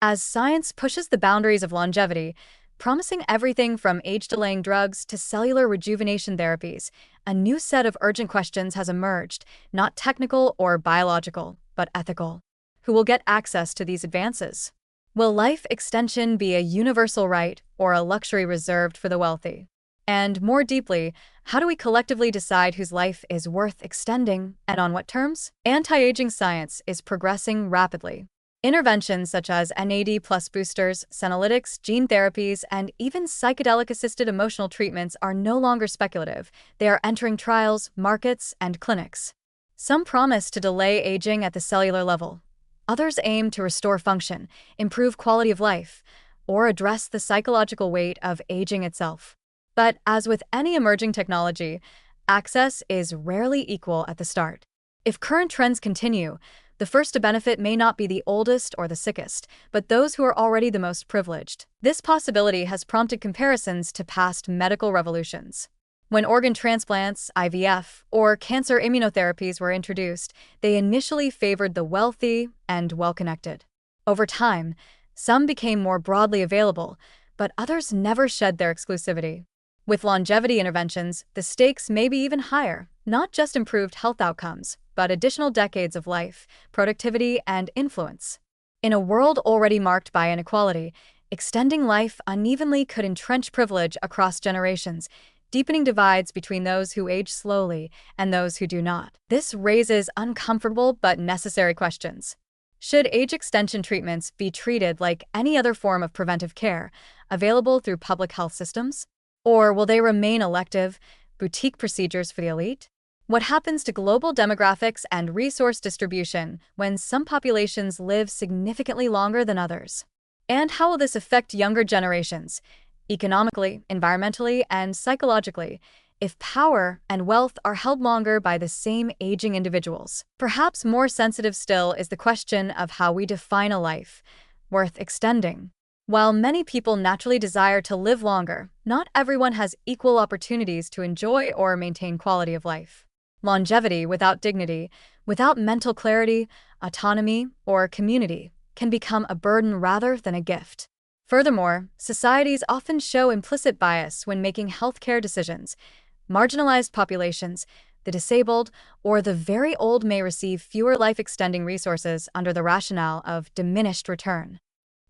As science pushes the boundaries of longevity, promising everything from age-delaying drugs to cellular rejuvenation therapies, a new set of urgent questions has emerged, not technical or biological, but ethical. Who will get access to these advances? Will life extension be a universal right or a luxury reserved for the wealthy? And more deeply, how do we collectively decide whose life is worth extending and on what terms? Anti-aging science is progressing rapidly. Interventions such as NAD plus boosters, senolytics, gene therapies, and even psychedelic-assisted emotional treatments are no longer speculative. They are entering trials, markets, and clinics. Some promise to delay aging at the cellular level. Others aim to restore function, improve quality of life, or address the psychological weight of aging itself. But as with any emerging technology, access is rarely equal at the start. If current trends continue, the first to benefit may not be the oldest or the sickest, but those who are already the most privileged. This possibility has prompted comparisons to past medical revolutions. When organ transplants, IVF, or cancer immunotherapies were introduced, they initially favored the wealthy and well-connected. Over time, some became more broadly available, but others never shed their exclusivity. With longevity interventions, the stakes may be even higher, not just improved health outcomes, but additional decades of life, productivity, and influence. In a world already marked by inequality, extending life unevenly could entrench privilege across generations, deepening divides between those who age slowly and those who do not. This raises uncomfortable but necessary questions. Should age extension treatments be treated like any other form of preventive care, available through public health systems? Or will they remain elective, boutique procedures for the elite? What happens to global demographics and resource distribution when some populations live significantly longer than others? And how will this affect younger generations, economically, environmentally, and psychologically, if power and wealth are held longer by the same aging individuals? Perhaps more sensitive still is the question of how we define a life worth extending. While many people naturally desire to live longer, not everyone has equal opportunities to enjoy or maintain quality of life. Longevity without dignity, without mental clarity, autonomy, or community, can become a burden rather than a gift. Furthermore, societies often show implicit bias when making healthcare decisions. Marginalized populations, the disabled, or the very old may receive fewer life-extending resources under the rationale of diminished return.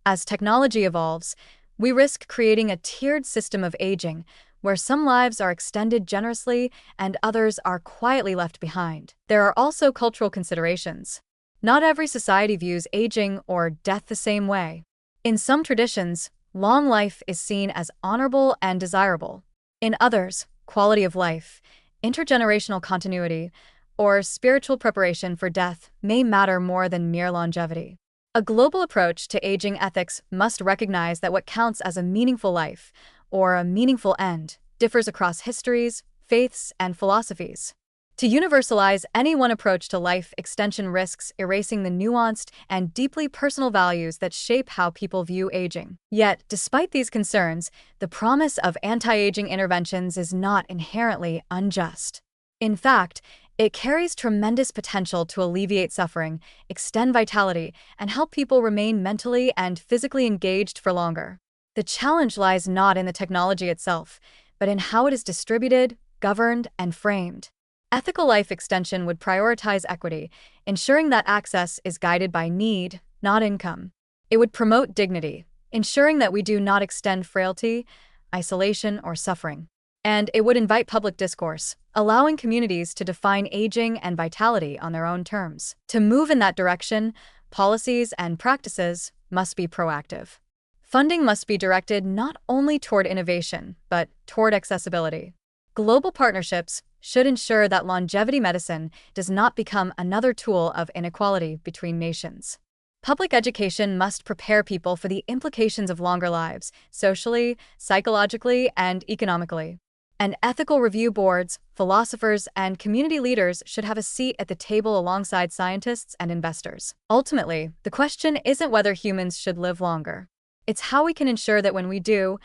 As technology evolves, we risk creating a tiered system of aging, where some lives are extended generously and others are quietly left behind. There are also cultural considerations. Not every society views aging or death the same way. In some traditions, long life is seen as honorable and desirable. In others, quality of life, intergenerational continuity, or spiritual preparation for death may matter more than mere longevity. A global approach to aging ethics must recognize that what counts as a meaningful life, or a meaningful end, differs across histories, faiths, and philosophies. To universalize any one approach to life extension risks erasing the nuanced and deeply personal values that shape how people view aging. Yet, despite these concerns, the promise of anti-aging interventions is not inherently unjust. In fact, it carries tremendous potential to alleviate suffering, extend vitality, and help people remain mentally and physically engaged for longer. The challenge lies not in the technology itself, but in how it is distributed, governed, and framed. Ethical life extension would prioritize equity, ensuring that access is guided by need, not income. It would promote dignity, ensuring that we do not extend frailty, isolation, or suffering. And it would invite public discourse, allowing communities to define aging and vitality on their own terms. To move in that direction, policies and practices must be proactive. Funding must be directed not only toward innovation, but toward accessibility. Global partnerships should ensure that longevity medicine does not become another tool of inequality between nations. Public education must prepare people for the implications of longer lives, socially, psychologically, and economically. And ethical review boards, philosophers, and community leaders should have a seat at the table alongside scientists and investors. Ultimately, the question isn't whether humans should live longer. It's how we can ensure that when we do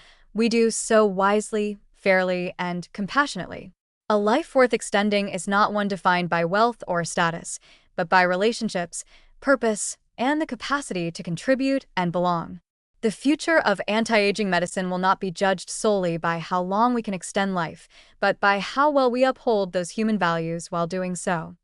so wisely, fairly, and compassionately. A life worth extending is not one defined by wealth or status, but by relationships, purpose, and the capacity to contribute and belong. The future of anti-aging medicine will not be judged solely by how long we can extend life, but by how well we uphold those human values while doing so.